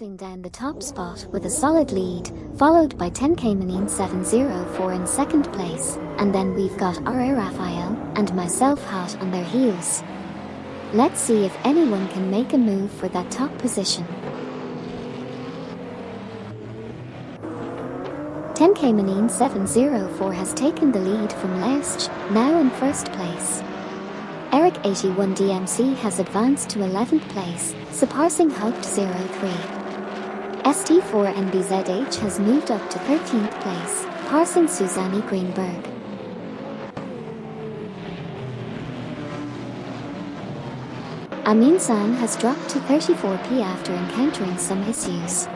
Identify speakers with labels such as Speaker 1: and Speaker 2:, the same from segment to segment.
Speaker 1: holding down the top spot with a solid lead, followed by 10K Manine 704 in second place, and then we've got R.A. Raphael and myself hot on their heels. Let's see if anyone can make a move for that top position. 10K Manine 704 has taken the lead from Lesch, now in first place. Eric 81 DMC has advanced to 11th place, surpassing Hugged 03. ST4 NBZH has moved up to 13th place, passing Susanne Greenberg. Amin San has dropped to 34p after encountering some issues.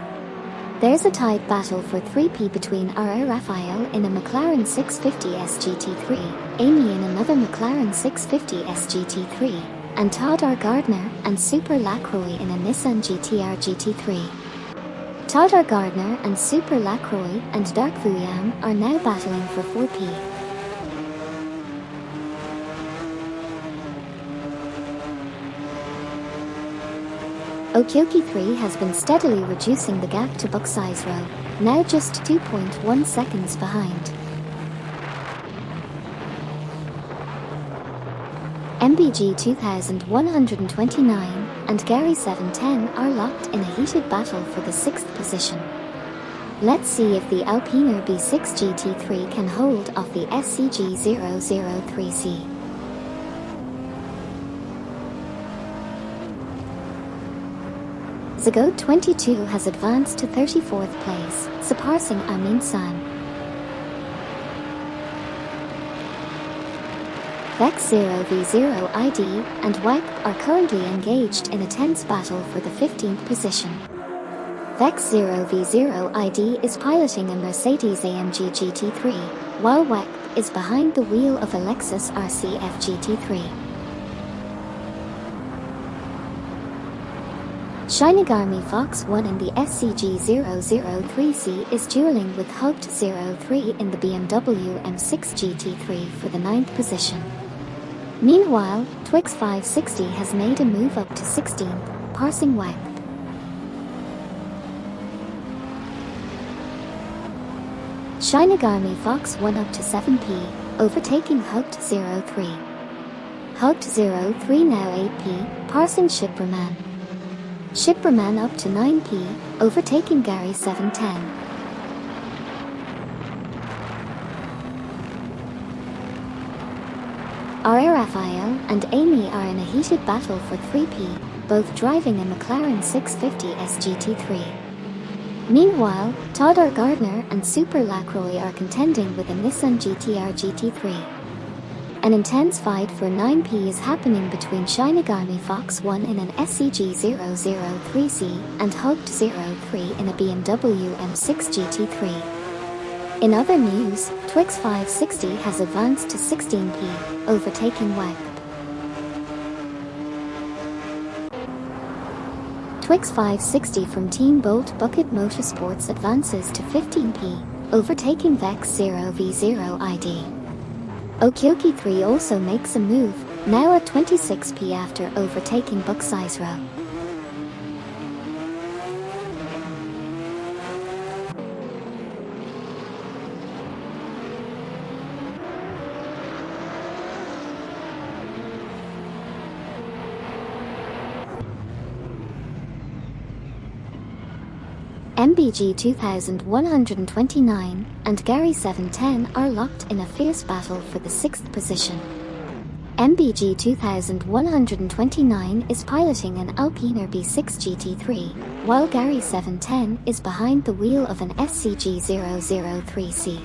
Speaker 1: There's a tight battle for 3p between R.A. Raphael in a McLaren 650 SGT3, Amy in another McLaren 650 SGT3, and Todd R. Gardner and Super Lacroix in a Nissan GTR GT3. Todd R. Gardner and Super Lacroix and Dark Fuyam are now battling for 4p. Okioki 3 has been steadily reducing the gap to Buckseyes Row, now just 2.1 seconds behind. MBG 2129 and Gary 710 are locked in a heated battle for the 6th position. Let's see if the Alpiner B6 GT3 can hold off the SCG 003C. Zago 22 has advanced to 34th place, surpassing Amin San. Vex 0v0 ID and WAP are currently engaged in a tense battle for the 15th position. Vex 0v0 ID is piloting a Mercedes AMG GT3, while WAP is behind the wheel of a Lexus RCF GT3. Shinigami Fox 1 in the SCG 003C is dueling with Hugged 03 in the BMW M6 GT3 for the 9th position. Meanwhile, Twix 560 has made a move up to 16th, passing WAP. Shinigami Fox 1 up to 7p, overtaking Hugged 03. Hugged 03 now 8p, passing Shipperman. Shipperman up to 9p, overtaking Gary 710. R.A. Raphael and Amy are in a heated battle for 3p, both driving a McLaren 650 SGT3. Meanwhile, Todd R. Gardner and Super Lacroix are contending with a Nissan GTR GT3. An intense fight for 9p is happening between Shinigami Fox 1 in an SCG 003C and Hugged 03 in a BMW M6 GT3. In other news, Twix 560 has advanced to 16p, overtaking WAP. Twix 560 from Team Bolt Bucket Motorsports advances to 15p, overtaking Vex 0v0 ID. Okioki 3 also makes a move, now at 26p after overtaking Buckseyes Row. MBG 2129 and Gary 710 are locked in a fierce battle for the 6th position. MBG 2129 is piloting an Alpiner B6 GT3, while Gary 710 is behind the wheel of an SCG 003C.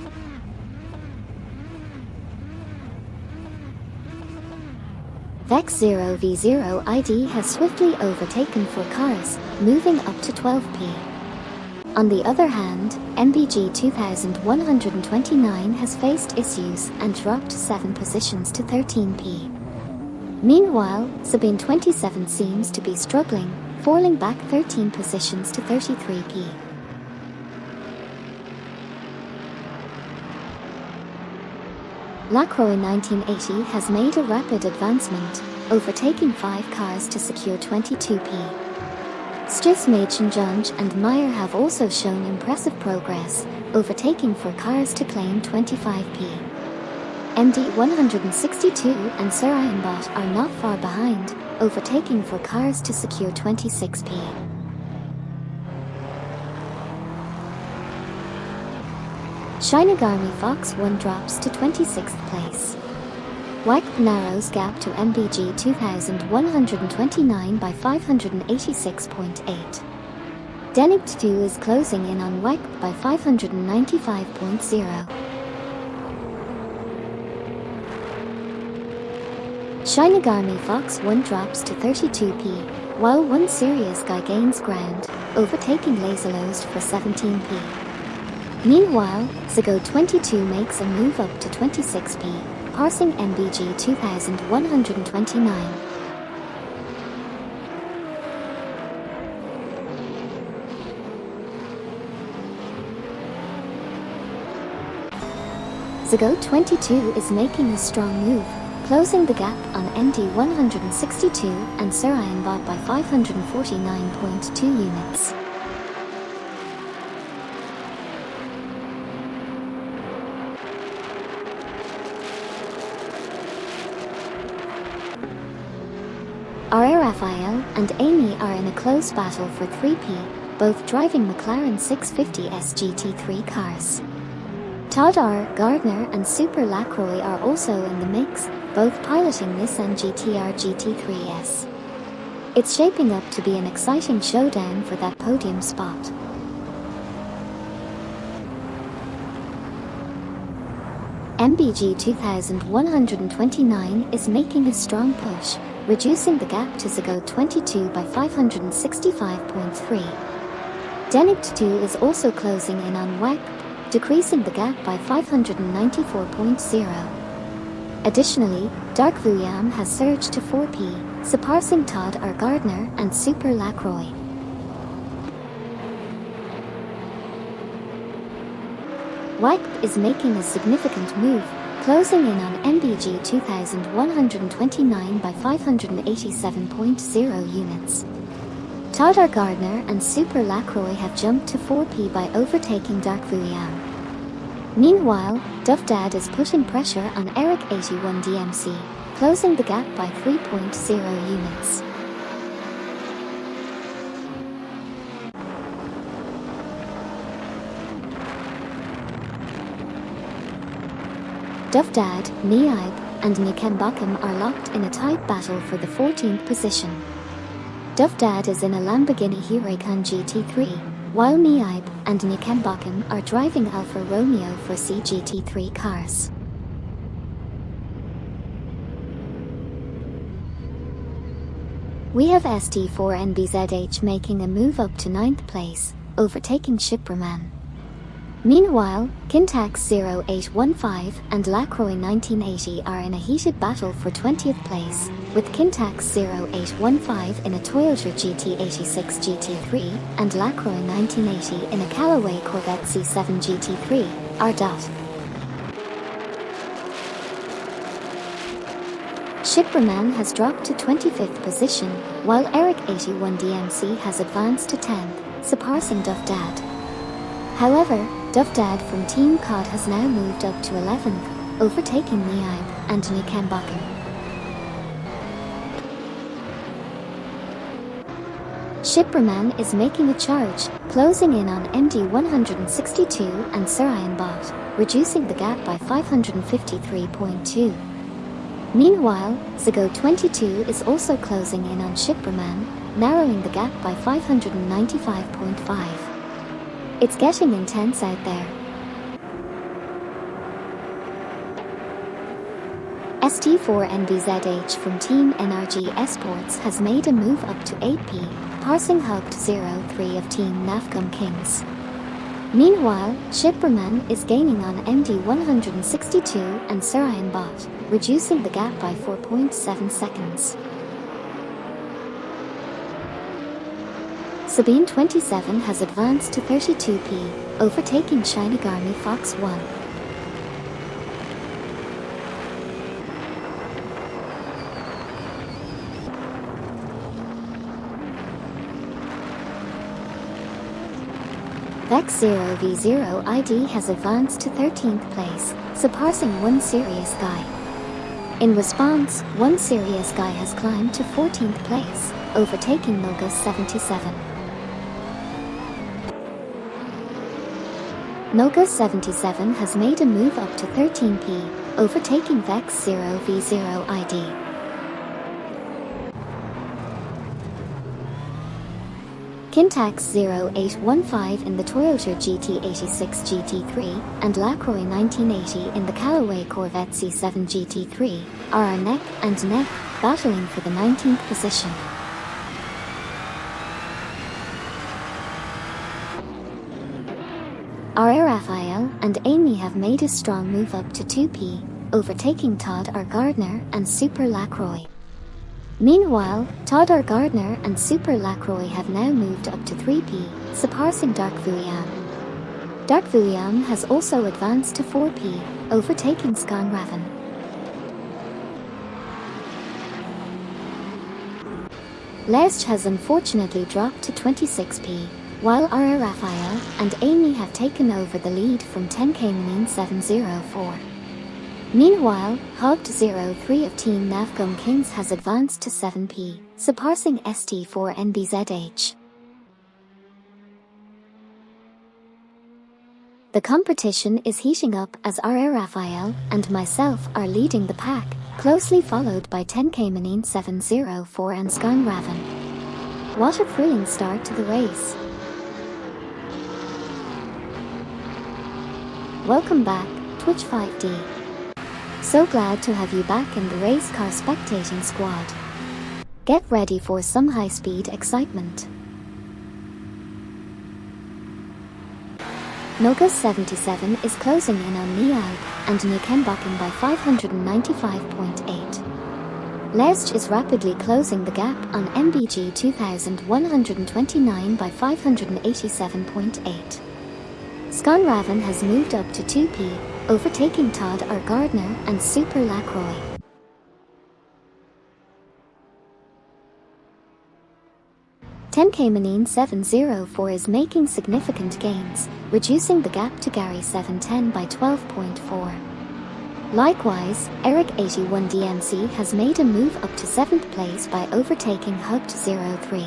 Speaker 1: Vex 0v0 ID has swiftly overtaken 4 cars, moving up to 12p. On the other hand, MBG 2129 has faced issues and dropped 7 positions to 13p. Meanwhile, Sabine 27 seems to be struggling, falling back 13 positions to 33p. Lacroix 1980 has made a rapid advancement, overtaking 5 cars to secure 22p. Stusmachen and Meyer have also shown impressive progress, overtaking for cars to claim 25p. MD 162 and Surayanbot are not far behind, overtaking for cars to secure 26p. Shinigami Fox 1 drops to 26th place. Wyke narrows gap to MBG 2129 by 586.8. Denict 2 is closing in on Wyke by 595.0. Shinigami Fox 1 drops to 32p, while one serious guy gains ground, overtaking Laserlost for 17p. Meanwhile, Zago 22 makes a move up to 26p, passing MBG 2129. Zago 22 is making a strong move, closing the gap on MD 162 and Surayanbot by 549.2 units. Raphael and Amy are in a close battle for 3p, both driving McLaren 650 SGT3 cars. Todd R. Gardner and Super Lacroix are also in the mix, both piloting Nissan GT-R GT3S. It's shaping up to be an exciting showdown for that podium spot. MBG 2129 is making a strong push, reducing the gap to Zago 22 by 565.3. Denict 2 is also closing in on Wyke, decreasing the gap by 594.0. Additionally, Dark Vuyam has surged to 4p, surpassing Todd R. Gardner and Super Lacroix. Wyke is making a significant move, closing in on MBG 2129 by 587.0 units. Todd R. Gardner and Super Lacroix have jumped to 4p by overtaking Dark Vuyam. Meanwhile, Duff Dad is putting pressure on Eric 81 DMC, closing the gap by 3.0 units. Duff Dad, Niaib, and Nikembakam are locked in a tight battle for the 14th position. Duff Dad is in a Lamborghini Huracan GT3, while Niaib and Nikembakam are driving Alfa Romeo for CGT3 cars. We have ST4NBZH making a move up to 9th place, overtaking Shipraman. Meanwhile, Kintax 0815 and Lacroix 1980 are in a heated battle for 20th place, with Kintax 0815 in a Toyota GT86 GT3 and Lacroix 1980 in a Callaway Corvette C7 GT3, R. Shipraman has dropped to 25th position, while Eric 81 DMC has advanced to 10th, surpassing Duff Dad. However, Duff Dad from Team COD has now moved up to 11th, overtaking Niaib and Nikembakam. Shipraman is making a charge, closing in on MD 162 and Surayanbot, reducing the gap by 553.2. Meanwhile, Zago 22 is also closing in on Shipraman, narrowing the gap by 595.5. It's getting intense out there. ST4NBZH from Team NRG Esports has made a move up to 8p, passing Hugged 03 of Team Nafcom Kings. Meanwhile, Shipraman is gaining on MD 162 and Surayanbot, reducing the gap by 4.7 seconds. Sabine 27 has advanced to 32p, overtaking Shinigami Fox 1. Vex0V0 ID has advanced to 13th place, surpassing One Serious Guy. In response, One Serious Guy has climbed to 14th place, overtaking Noga77. Noga77 has made a move up to 13p, overtaking Vex0V0 ID. Kintax0815 in the Toyota GT86 GT3 and Lacroix 1980 in the Callaway Corvette C7 GT3 are neck and neck, battling for the 19th position. R.A. Raphael and Amy have made a strong move up to 2p, overtaking Todd R. Gardner and Super Lacroix. Meanwhile, Todd R. Gardner and Super Lacroix have now moved up to 3p, surpassing Dark William. Dark William has also advanced to 4p, overtaking Scan Raven. Lesge has unfortunately dropped to 26p, while R.A. Raphael and Amy have taken over the lead from 10K Manine 704. Meanwhile, Hogged03 of Team Navgum Kings has advanced to 7p, surpassing ST4NBZH. The competition is heating up as R.A. Raphael and myself are leading the pack, closely followed by 10K Manine 704 and Scan Raven. What a thrilling start to the race. Welcome back, Twitch 5D. So glad to have you back in the race car spectating squad. Get ready for some high-speed excitement. Noga77 is closing in on Niag and Nikenbakken by 595.8. Lesge is rapidly closing the gap on MBG 2129 by 587.8. Scan Raven has moved up to 2p, overtaking Todd R. Gardner and Super Lacroix. "10K Manine 704 is making significant gains, reducing the gap to Gary 710 by 12.4. Likewise, Eric81 DMC has made a move up to 7th place by overtaking Hugged03.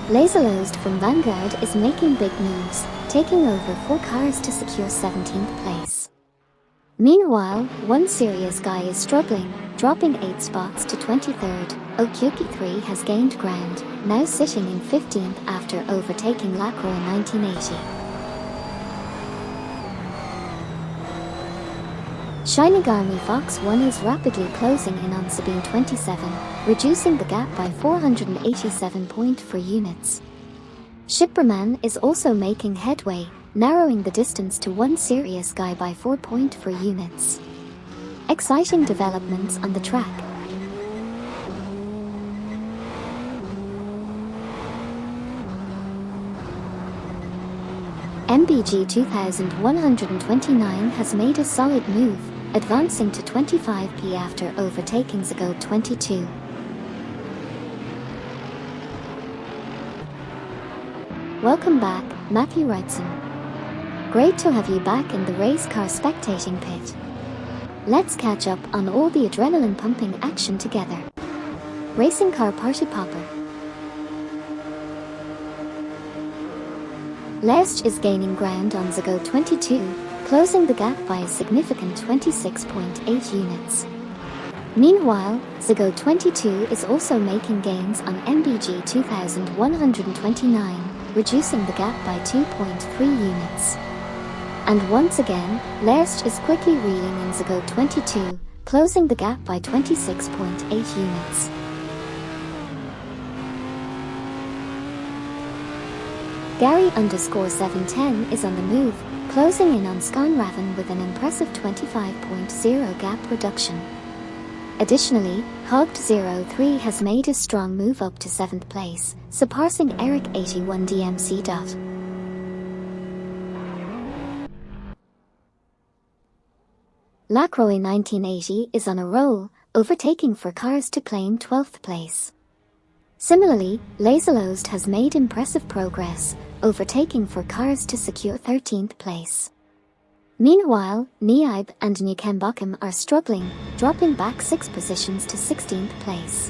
Speaker 1: Laserlosed from Vanguard is making big moves, taking over 4 cars to secure 17th place. Meanwhile, One Serious Guy is struggling, dropping 8 spots to 23rd. Okyuki3 has gained ground, now sitting in 15th after overtaking Lacroix 1980. Shinigami Fox 1 is rapidly closing in on Sabine 27, reducing the gap by 487.4 units. Shipperman is also making headway, narrowing the distance to One Serious Guy by 4.4 units. Exciting developments on the track. MBG 2129 has made a solid move, advancing to 25p after overtaking Zago 22. Welcome back, Matthew Wrightson. Great to have you back in the race car spectating pit. Let's catch up on all the adrenaline pumping action together. Racing car party popper. Lesge is gaining ground on Zago 22, closing the gap by a significant 26.8 units. Meanwhile, Zago 22 is also making gains on MBG 2129, reducing the gap by 2.3 units. And once again, Lesge is quickly reeling in Zago 22, closing the gap by 26.8 units. Gary_710 is on the move, closing in on Scan Raven with an impressive 25.0 gap reduction. Additionally, Hogged03 has made a strong move up to 7th place, surpassing Eric81 DMC. Lacroix 1980 is on a roll, overtaking 4 cars to claim 12th place. Similarly, Laserlost has made impressive progress, overtaking 4 cars to secure 13th place. Meanwhile, Niaib and Newcombochum are struggling, dropping back 6 positions to 16th place.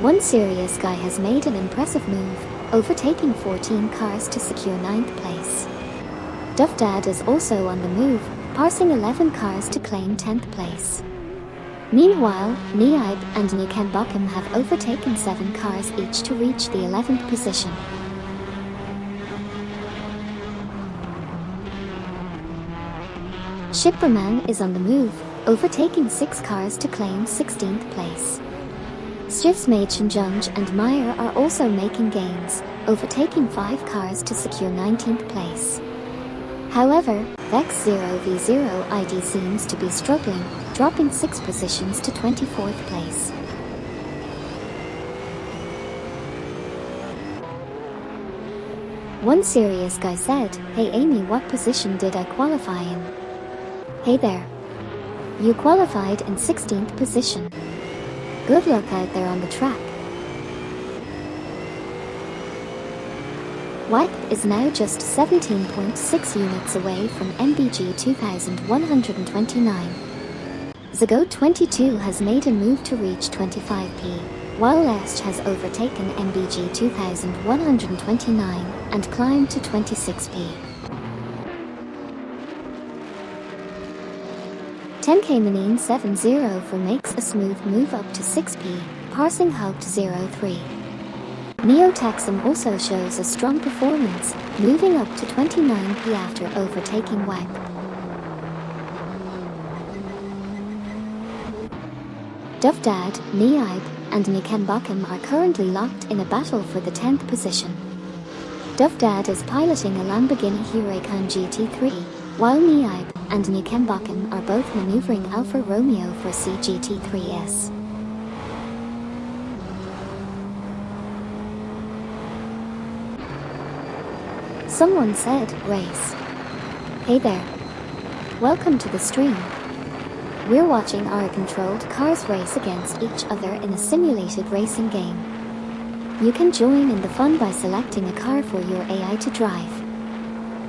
Speaker 1: One serious guy has made an impressive move, overtaking 14 cars to secure 9th place. Duff Dad is also on the move, passing 11 cars to claim 10th place. Meanwhile, Niaib and Newcombochum have overtaken 7 cars each to reach the 11th position. Shipperman is on the move, overtaking 6 cars to claim 16th place. Stiefsmaidchenjunge and Meyer are also making gains, overtaking 5 cars to secure 19th place. However, Vex0v0 ID seems to be struggling, dropping 6 positions to 24th place. One serious guy said, "Hey Amy, what position did I qualify in?" Hey there. You qualified in 16th position. Good luck out there on the track. Wipe is now just 17.6 units away from MBG 2129. Zago 22 has made a move to reach 25p, while Lerch has overtaken MBG 2129 and climbed to 26p. 10K Manine 704 makes a smooth move up to 6p, passing Haupt 03. Neotaxum also shows a strong performance, moving up to 29p after overtaking Wipe. Duff Dad, Niaib, and Newcombochum are currently locked in a battle for the 10th position. Duff Dad is piloting a Lamborghini Huracan GT3, while Niaib and Newcombochum are both maneuvering Alfa Romeo for CGT3S. Someone said, "Race." Hey there. Welcome to the stream. We're watching our controlled cars race against each other in a simulated racing game. You can join in the fun by selecting a car for your AI to drive.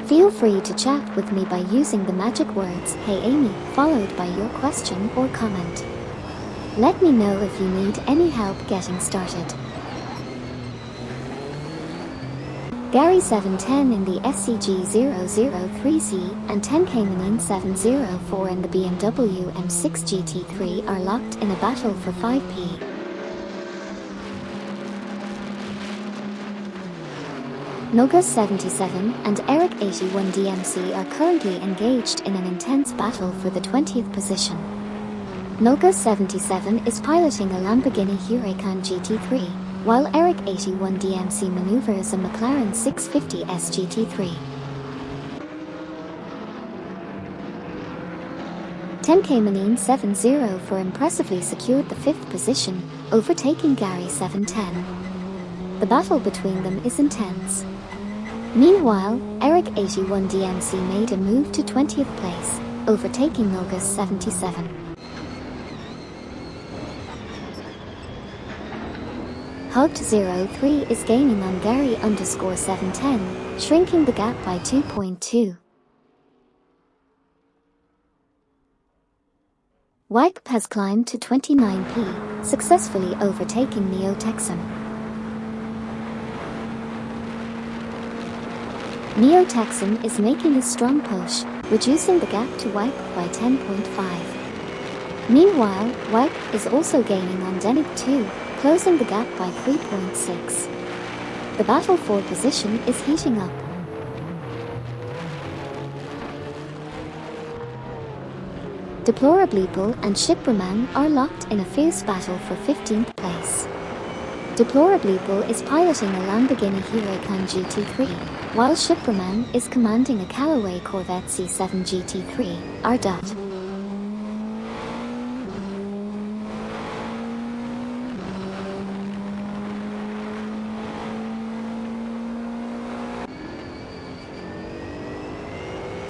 Speaker 1: Feel free to chat with me by using the magic words "Hey Amy" followed by your question or comment. Let me know if you need any help getting started. Gary 710 in the SCG 003C and 10K Manine 704 in the BMW M6 GT3 are locked in a battle for 5p. Noga 77 and Eric 81 DMC are currently engaged in an intense battle for the 20th position. Noga 77 is piloting a Lamborghini Huracan GT3, while Eric 81 DMC maneuvers a McLaren 650S GT3. 10K Manine 704 impressively secured the 5th position, overtaking Gary 710. The battle between them is intense. Meanwhile, Eric 81 DMC made a move to 20th place, overtaking Nogus 77. Haupt 03 is gaining on Gary _710, shrinking the gap by 2.2. Wipe has climbed to 29p, successfully overtaking Neotexum. Neotexum is making a strong push, reducing the gap to Wipe by 10.5. Meanwhile, Wipe is also gaining on Denig 2, closing the gap by 3.6. The battle for position is heating up. Deplorableeple and Shipperman are locked in a fierce battle for 15th place. Deplorableeple is piloting a Lamborghini Huracan GT3, while Shipperman is commanding a Callaway Corvette C7 GT3, R.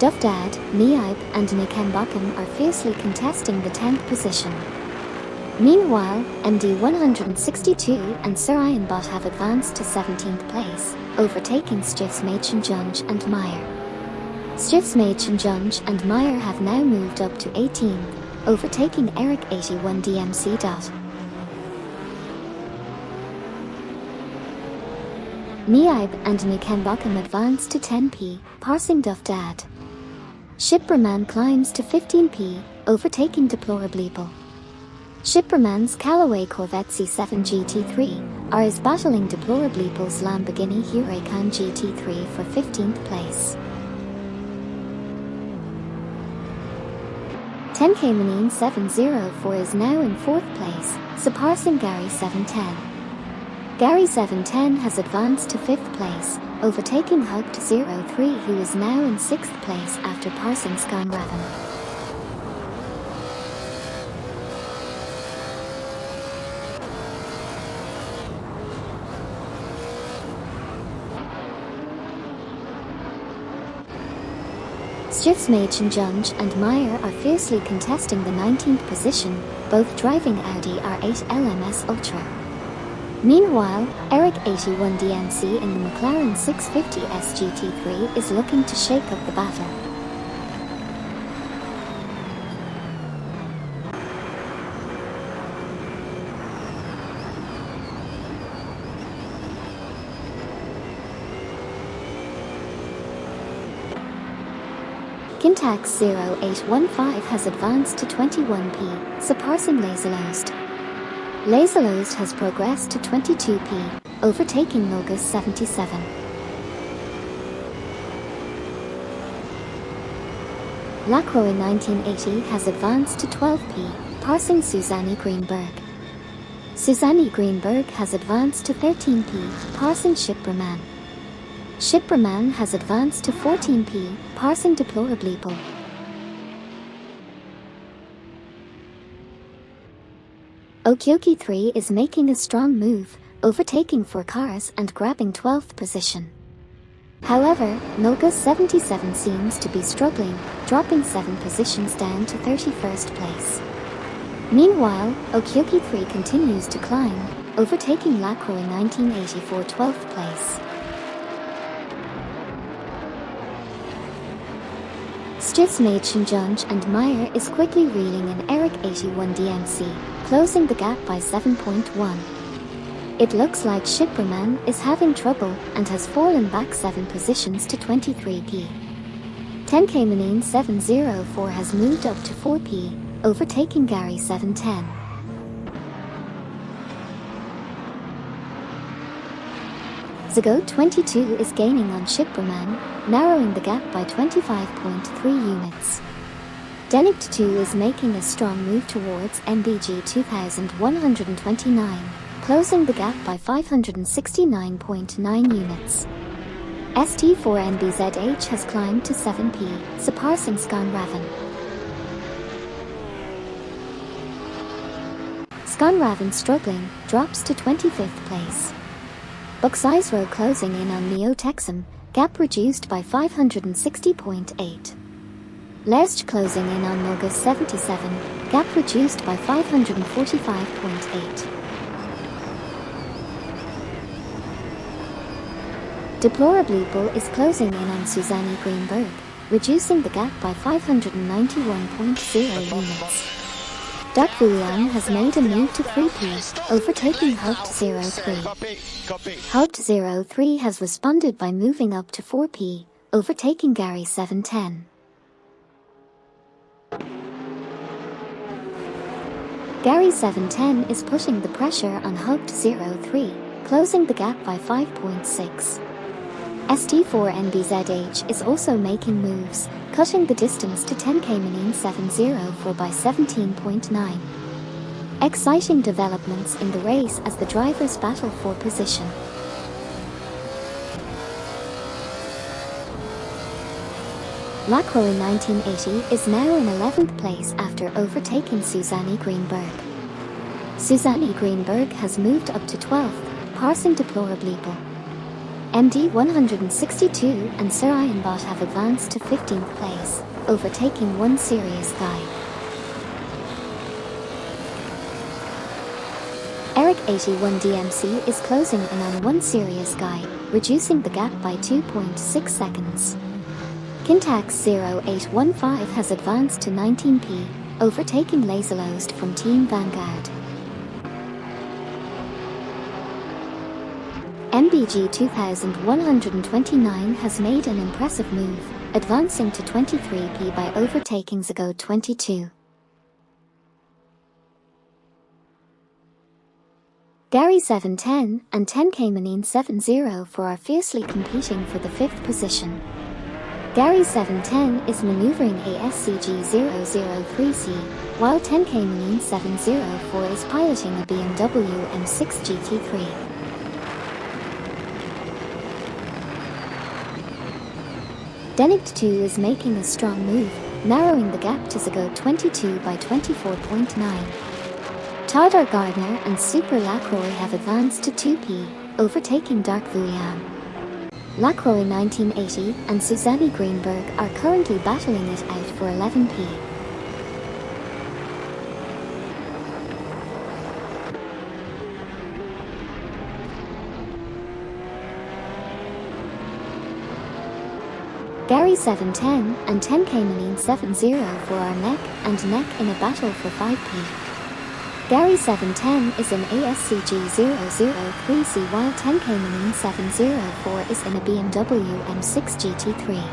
Speaker 1: Duffdad, Niaib and Nikembakum are fiercely contesting the 10th position. Meanwhile, MD 162 and Sir Ironbot have advanced to 17th place, overtaking Stiefsmaatjunj and Meyer. Stiefsmaatjunj and Meyer have now moved up to 18th, overtaking Eric 81 DMC. Niaib and Nikembakum advance to 10p, passing Duffdad. Shipperman climbs to 15p, overtaking Deplorableeple. Shipperman's Callaway Corvette C7 GT3 are battling Deplorableeple's Lamborghini Huracan GT3 for 15th place. 10K Manine 704 is now in 4th place, surpassing Gary 710. Gary 710 has advanced to 5th place, overtaking Hugged 03 who is now in 6th place after passing Scanraven. Stiefsmaatjunj and Meyer are fiercely contesting the 19th position, both driving Audi R8 LMS Ultra. Meanwhile, Eric 81 DMC in the McLaren 650 SGT3 is looking to shake up the battle. Kintax 0815 has advanced to 21p, surpassing Laserlost. Laserlost has progressed to 22p, overtaking Milgus 77. Lacroix 1980 has advanced to 12p, passing Susanne Greenberg. Susanne Greenberg has advanced to 13p, passing Shipperman. Shipperman has advanced to 14p, passing Deplorableeple. Okioki 3 is making a strong move, overtaking 4 cars and grabbing 12th position. However, Milgus 77 seems to be struggling, dropping 7 positions down to 31st place. Meanwhile, Okioki 3 continues to climb, overtaking Lacroix 1980 for 12th place. Stiefsmaatjunj and Meyer is quickly reeling in Eric 81 DMC, closing the gap by 7.1. It looks like Shipperman is having trouble and has fallen back 7 positions to 23p. 10K Manine 704 has moved up to 4p, overtaking Gary 710. Zago 22 is gaining on Shipperman, narrowing the gap by 25.3 units. Denict 2 is making a strong move towards MBG 2129, closing the gap by 569.9 units. ST4NBZH has climbed to 7p, surpassing Scanraven. Scanraven struggling, drops to 25th place. Buxizero closing in on Neo Texum, gap reduced by 560.8. Lerst closing in on Milgus 77, gap reduced by 545.8. Deplorableeple is closing in on Susanne Greenberg, reducing the gap by 591.0 units. Duck Vulian has made a move to 3p, overtaking Hugged 03. Hugged 03 has responded by moving up to 4p, overtaking Gary 710. Gary 710 is putting the pressure on Hugged 03, closing the gap by 5.6. ST4NBZH is also making moves, cutting the distance to 10K Manine 704 by 17.9. Exciting developments in the race as the drivers battle for position. Lacroix 1980 is now in 11th place after overtaking Susanne Greenberg. Susanne Greenberg has moved up to 12th, passing Deplorableeple. MD162 and Sir Ironbot have advanced to 15th place, overtaking One Serious Guy. Eric 81 DMC is closing in on One Serious Guy, reducing the gap by 2.6 seconds. Kintax 0815 has advanced to 19p, overtaking Laserlost from Team Vanguard. MBG 2129 has made an impressive move, advancing to 23p by overtaking Zago 22. Gary 710 and 10K Manine 704 are fiercely competing for the 5th position. Gary 710 is maneuvering a SCG003C, while 10K Manine 704 is piloting a BMW M6 GT3. Denict2 is making a strong move, narrowing the gap to Zago 22 by 24.9. Todor Gardner and Super Lacroix have advanced to 2p, overtaking Dark Vuliam. Lacroix 1980 and Susanne Greenberg are currently battling it out for 11p. Gary 710 and 10K Manine 704 are neck and neck in a battle for 5p. Gary 710 is in ASCG003C while 10K Manine 704 is in a BMW M6 GT3.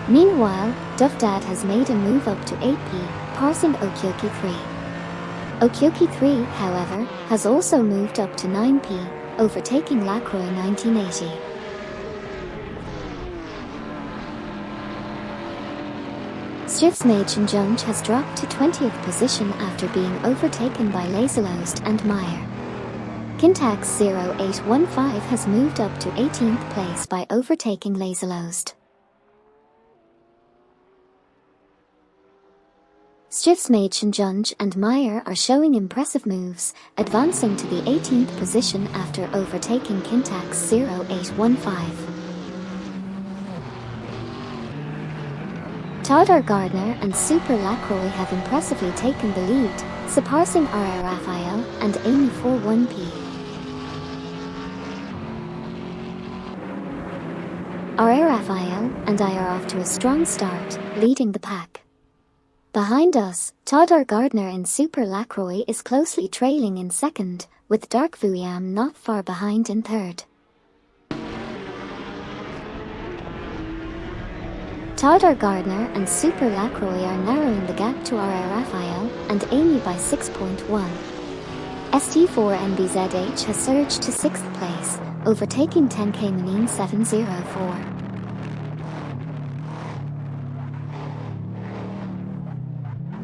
Speaker 1: Meanwhile, Duffdad has made a move up to 8p, passing Okyoki 3. Okyoki 3, however, has also moved up to 9p, overtaking Lacroix 1980. Schiffsmädchen Junge has dropped to 20th position after being overtaken by Laserlost and Meyer. Kintax 0815 has moved up to 18th place by overtaking Laserlost. Schiffsmädchen Junge and Meyer are showing impressive moves, advancing to the 18th position after overtaking Kintax 0815. Todor Gardner and Super Lacroix have impressively taken the lead, surpassing R.A. Raphael and Amy for 1p. R.A. Raphael and I are off to a strong start, leading the pack. Behind us, Todor Gardner and Super Lacroix is closely trailing in second, with Dark Vuliam not far behind in third. Todor Gardner and Super Lacroix are narrowing the gap to R.A. Raphael and Amy by 6.1. ST4NBZH has surged to 6th place, overtaking 10K Manine 704.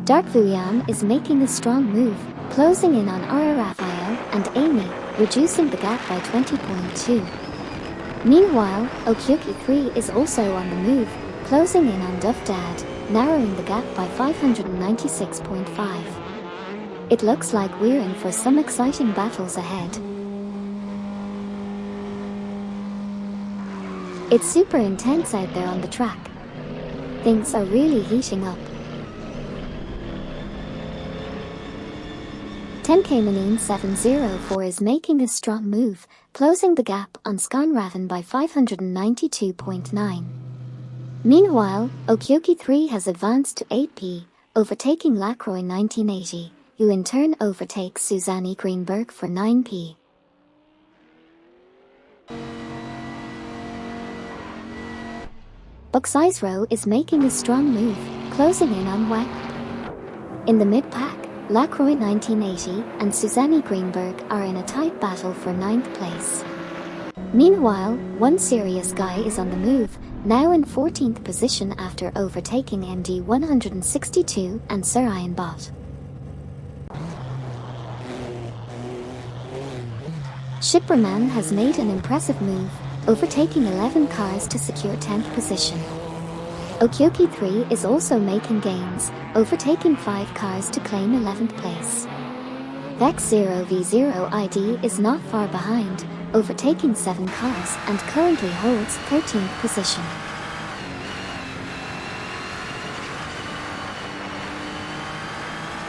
Speaker 1: Dark Vuliam is making a strong move, closing in on R.A. Raphael and Amy, reducing the gap by 20.2. Meanwhile, Okyoki 3 is also on the move, closing in on Duffdad, narrowing the gap by 596.5. It looks like we're in for some exciting battles ahead. It's super intense out there on the track. Things are really heating up. 10K Manine 704 is making a strong move, closing the gap on Skonraven by 592.9. Meanwhile, Okyoki 3 has advanced to 8p, overtaking Lacroix 1980, who in turn overtakes Susanne Greenberg for 9p. Buxizero is making a strong move, closing in on WEC. In the mid-pack, Lacroix 1980 and Susanne Greenberg are in a tight battle for 9th place. Meanwhile, One Serious Guy is on the move, now in 14th position after overtaking MD162 and Sir Ironbot. Shipperman has made an impressive move, overtaking 11 cars to secure 10th position. Okyoki 3 is also making gains, overtaking 5 cars to claim 11th place. Vex0v0 ID is not far behind, overtaking 7 cars and currently holds 13th position.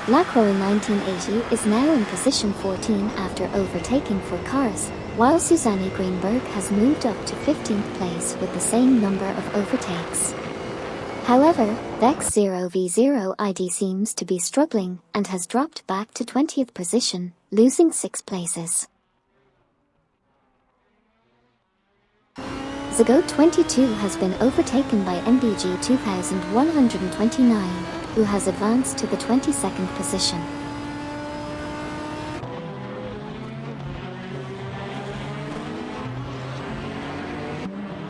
Speaker 1: Lacroix 1980 is now in position 14 after overtaking 4 cars, while Susanne Greenberg has moved up to 15th place with the same number of overtakes. However, Vex 0v0 ID seems to be struggling and has dropped back to 20th position, losing 6 places. Zago 22 has been overtaken by MBG 2129, who has advanced to the 22nd position.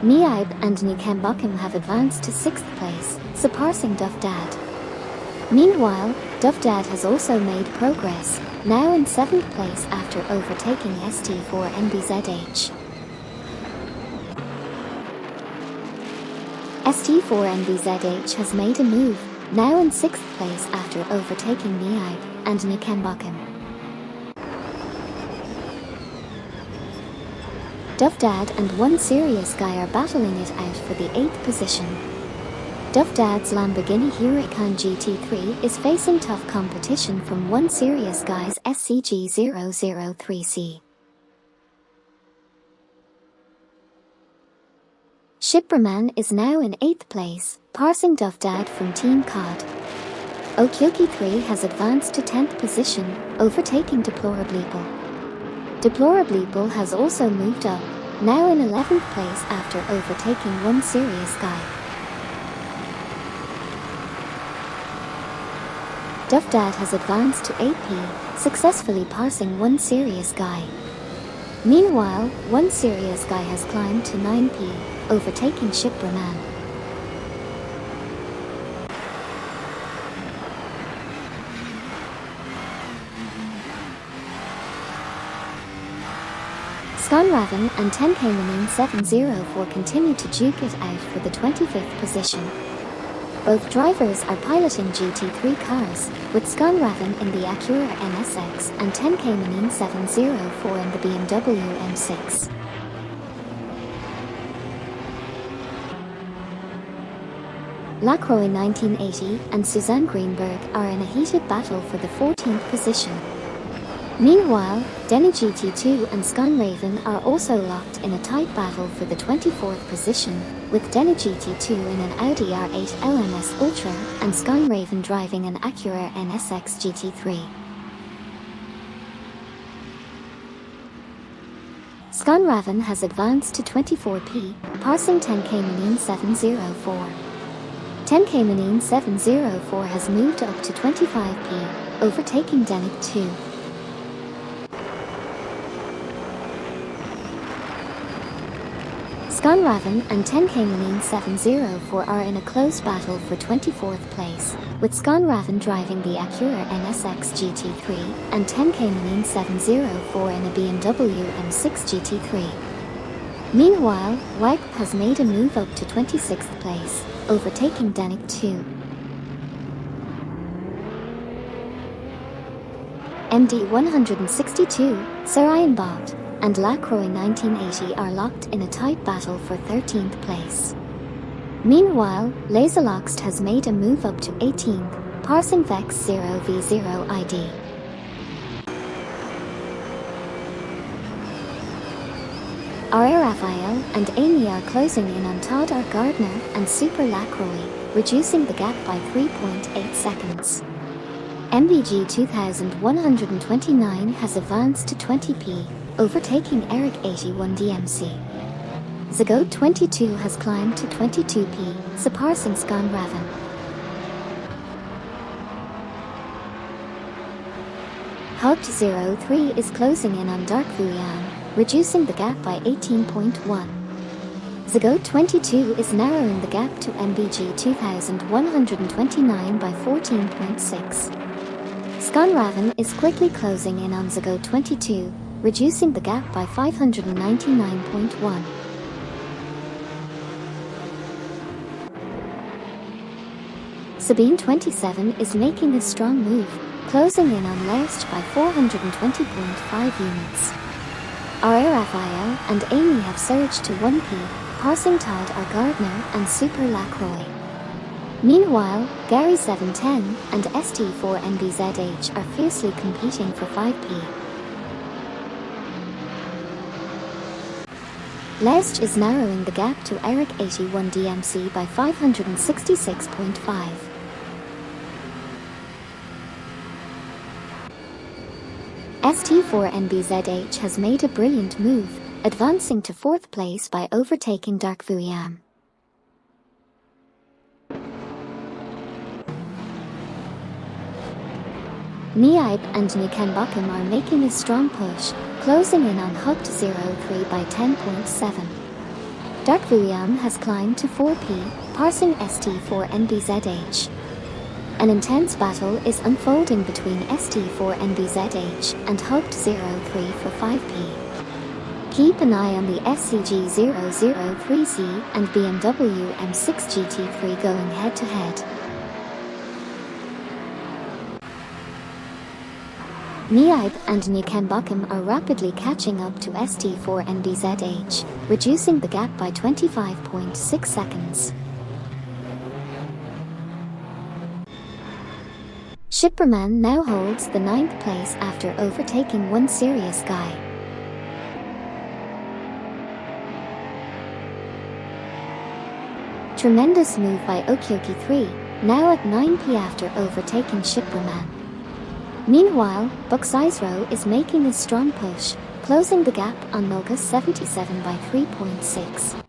Speaker 1: Miaib and Nikembakim have advanced to 6th place, surpassing Duff Dad. Meanwhile, Duff Dad has also made progress, now in 7th place after overtaking ST4NBZH. ST4NBZH has made a move, now in 6th place after overtaking Miaib and Nikembakim. Duff Dad and One Serious Guy are battling it out for the 8th position. Duff Dad's Lamborghini Huracan GT3 is facing tough competition from One Serious Guy's SCG003C. Shipperman is now in 8th place, passing Duff Dad from Team COD. Okyoki 3 has advanced to 10th position, overtaking Deplorableeple. Deplorableeple has also moved up, now in 11th place after overtaking One Serious Guy. Duff Dad has advanced to 8P, successfully passing One Serious Guy. Meanwhile, One Serious Guy has climbed to 9P, overtaking Shipperman. Sconraven and 10K704 continue to duke it out for the 25th position. Both drivers are piloting GT3 cars, with Sconraven in the Acura NSX and 10K704 in the BMW M6. Lacroix 1980 and Susanne Greenberg are in a heated battle for the 14th position. Meanwhile, Denny GT2 and Sconraven are also locked in a tight battle for the 24th position, with Denny GT2 in an Audi R8 LMS Ultra and Sconraven driving an Acura NSX GT3. Sconraven has advanced to 24P, passing 10K704. 10K704 has moved up to 25P, overtaking Denick 2. Sconraven and 10K704 are in a close battle for 24th place, with Sconraven driving the Acura NSX GT3 and 10K704 in a BMW M6 GT3. Meanwhile, Wipe has made a move up to 26th place, overtaking Denick 2. MD 162, Sarayanbot, and Lacroix 1980 are locked in a tight battle for 13th place. Meanwhile, Laserloxt has made a move up to 18th, passing Vex 0v0 ID. R. Raphael and Amy are closing in on Todd R. Gardner and Super Lacroix, reducing the gap by 3.8 seconds. MBG 2129 has advanced to 20P, overtaking Eric 81 DMC. Zago 22 has climbed to 22P, surpassing Sconraven. Hugged 03 is closing in on Dark Vuyan, reducing the gap by 18.1. Zago 22 is narrowing the gap to MBG 2129 by 14.6. Sconraven is quickly closing in on Zago 22, reducing the gap by 599.1. Sabine 27 is making a strong move, closing in on Laust by 420.5 units. R. Raphael and Amy have surged to 1p, passing Todd R. Gardner and Super Lacroix. Meanwhile, Gary 710 and ST4NBZH are fiercely competing for 5p. Lesge is narrowing the gap to Eric 81 DMC by 566.5. ST4NBZH has made a brilliant move, advancing to 4th place by overtaking Dark Vuyam. Niaib and Nikenbakum are making a strong push, closing in on Hugged 03 by 10.7. Dark Vuyam has climbed to 4p, passing ST4NBZH. An intense battle is unfolding between ST4NBZH and Hugged 03 for 5p. Keep an eye on the SCG 003C and BMW M6 GT3 going head-to-head. Niaib and Nikenbakum are rapidly catching up to ST4NBZH, reducing the gap by 25.6 seconds. Shipperman now holds the 9th place after overtaking One Serious Guy. Tremendous move by Okyoki3, now at 9p after overtaking Shipperman. Meanwhile, Buxizro is making a strong push, closing the gap on Milka 77 by 3.6.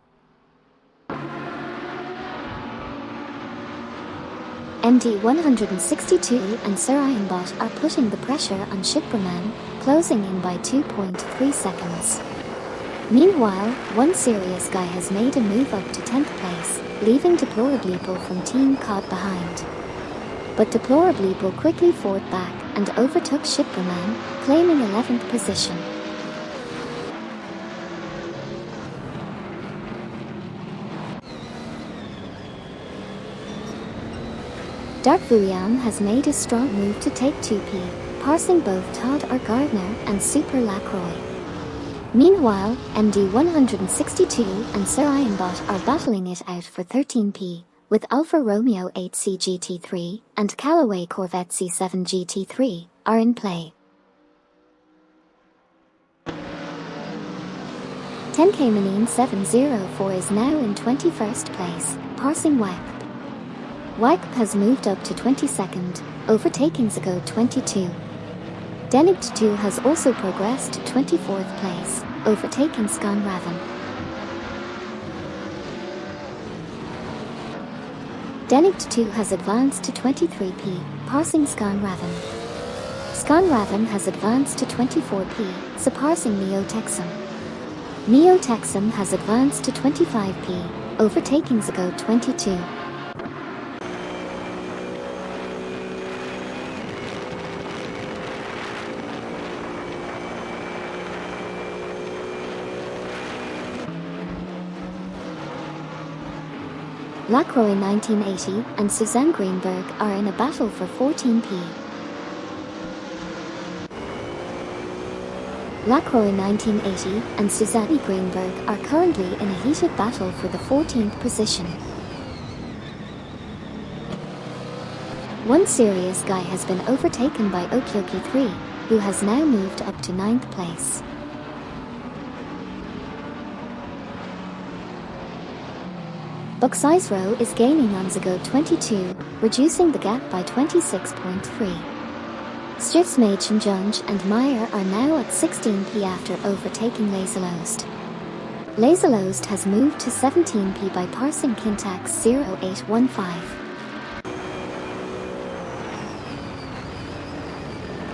Speaker 1: MD162 and Sarayanbot are putting the pressure on Shipperman, closing in by 2.3 seconds. Meanwhile, One Serious Guy has made a move up to 10th place, leaving Deplorableeple from Team COD behind. But Deplorableeple quickly fought back and overtook Shipperman, claiming 11th position. Dark Vuyam has made a strong move to take 2p, passing both Todd R. Gardner and Super Lacroix. Meanwhile, MD162 and Sarayanbot are battling it out for 13p, with Alfa Romeo 8C GT3 and Callaway Corvette C7 GT3 are in play. 10K Manine 704 is now in 21st place, passing WAP. WAP has moved up to 22nd, overtaking Zago 22. Denict 2 has also progressed to 24th place, overtaking Scanraven. Denict 2 has advanced to 23p, passing Scanraven. Scanraven has advanced to 24p, surpassing Neo-Texum. Neo-Texum has advanced to 25p, overtaking Zago 22. Lacroix 1980 and Suzanne Greenberg are in a battle for 14p. Lacroix 1980 and Suzanne Greenberg are currently in a heated battle for the 14th position. One Serious Guy has been overtaken by Okyoki3, who has now moved up to 9th place. Buxizro is gaining on Zago 22, reducing the gap by 26.3. Stiefsmädchen Junge and Meyer are now at 16p after overtaking Laserlost. Laserlost has moved to 17p by passing Kintax 0815.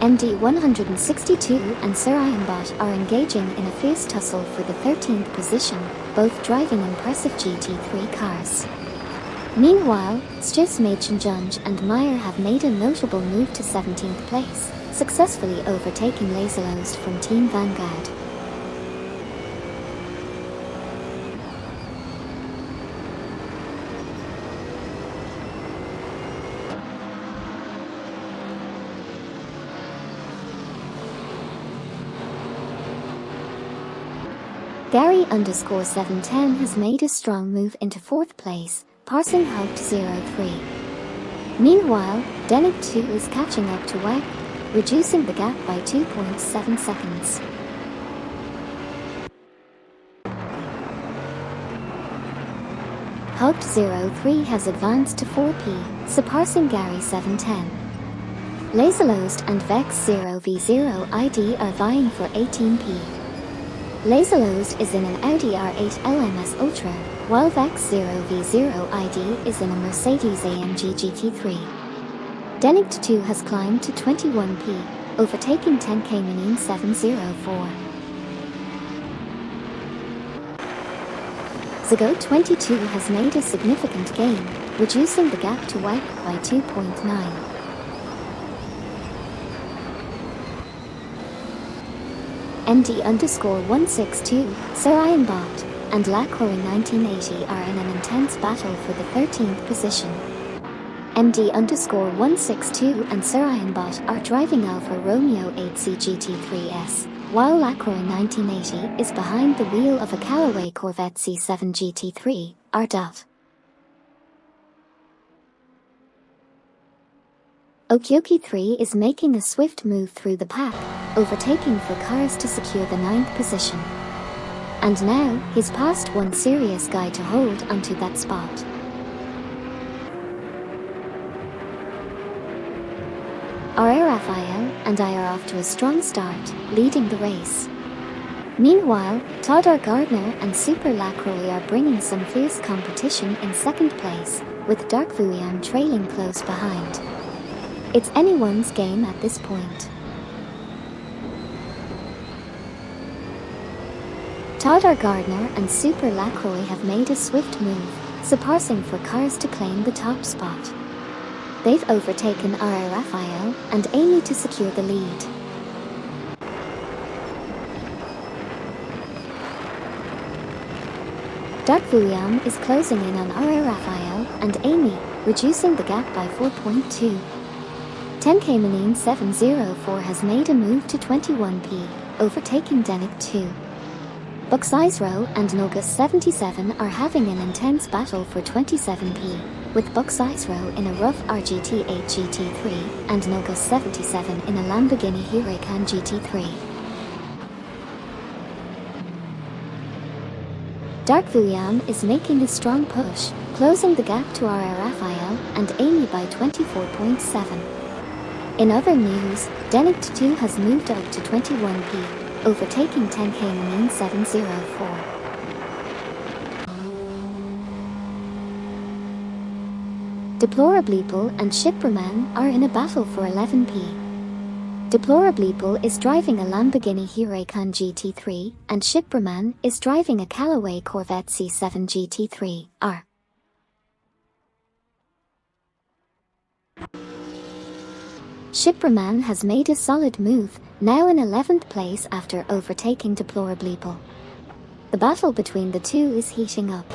Speaker 1: MD162 and Sarayanbot are engaging in a fierce tussle for the 13th position, both driving impressive GT3 cars. Meanwhile, Stiefsmädchen Junge and Meyer have made a notable move to 17th place, successfully overtaking Laserlost from Team Vanguard. Gary_710 has made a strong move into 4th place, passing Haupt03. Meanwhile, Denick2 is catching up to WAG, reducing the gap by 2.7 seconds. Haupt03 has advanced to 4P, surpassing Gary710. Laserlost and Vex0v0 ID are vying for 18P. Laserlost is in an Audi R8 LMS Ultra, while Vex0v0 ID is in a Mercedes-AMG GT3. Denick2 has climbed to 21P, overtaking 10K Minin 704. Zago22 has made a significant gain, reducing the gap to WAG by 2.9. MD_162, Sarayanbot, and Lacroix1980 are in an intense battle for the 13th position. MD_162 and Sarayanbot are driving Alfa Romeo 8C GT3S, while Lacroix1980 is behind the wheel of a Callaway Corvette C7 GT3, R. Okyoki 3 is making a swift move through the pack, overtaking for cars to secure the 9th position. And now, he's past one serious guy to hold onto that spot. R. Raphael and I are off to a strong start, leading the race. Meanwhile, Todd Gardner and Super Lacroix are bringing some fierce competition in 2nd place, with Dark Vuyan trailing close behind. It's anyone's game at this point. Todd Gardner and Super Lacroix have made a swift move, surpassing for cars to claim the top spot. They've overtaken R. Raphael and Amy to secure the lead. Dark Vuyan is closing in on R. Raphael and Amy, reducing the gap by 4.2. 10K Minin 704 has made a move to 21P, overtaking Denick2. Buxizro and Nogus77 are having an intense battle for 27P, with Buxizro in a rough RGT8 GT3 and Nogus77 in a Lamborghini Huracan GT3. Dark Vuyan is making a strong push, closing the gap to R. Raphael and Amy by 24.7. In other news, Denick2 has moved up to 21P, overtaking 10K Minin 704. Deplorableeple and Shipperman are in a battle for 11P. Deplorableeple is driving a Lamborghini Huracan GT3 and Shipperman is driving a Callaway Corvette C7 GT3 R. Shipperman has made a solid move, now in 11th place after overtaking Deplorableeple. The battle between the two is heating up.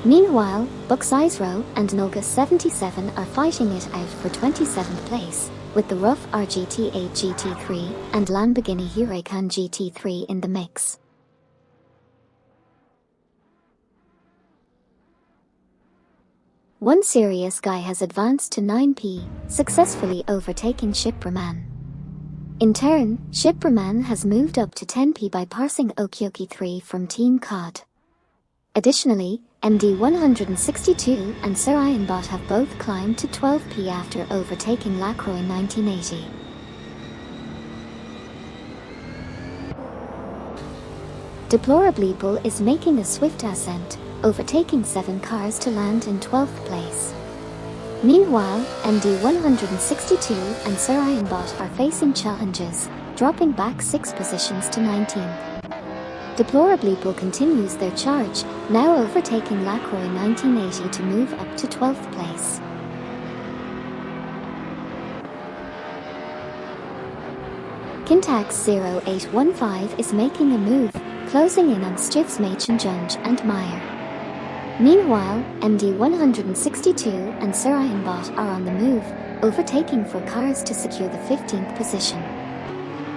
Speaker 1: Meanwhile, Buxizro and Nogus77 are fighting it out for 27th place, with the rough RGT8 GT3 and Lamborghini Huracan GT3 in the mix. One serious guy has advanced to 9P, successfully overtaking Shipperman. In turn, Shipperman has moved up to 10P by passing Okyoki 3 from Team COD. Additionally, MD162 and Sarayanbot have both climbed to 12P after overtaking Lacroix1980. Deplorableeple is making a swift ascent, overtaking 7 cars to land in 12th place. Meanwhile, MD162 and Sarayanbot are facing challenges, dropping back 6 positions to 19th. Deplorableeple continues their charge, now overtaking Lacroix1980 to move up to 12th place. Kintax0815 is making a move, closing in on Stiftsmachenjunge and Meyer. Meanwhile, MD162 and Sarayanbot are on the move, overtaking for cars to secure the 15th position.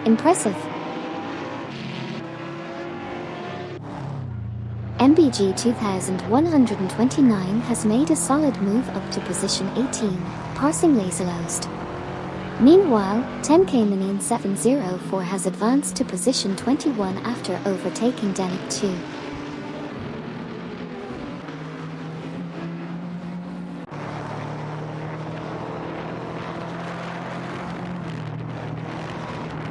Speaker 1: Impressive. MBG 2129 has made a solid move up to position 18, parsing Laserlost. Meanwhile, 10K 704 has advanced to position 21 after overtaking Denic 2.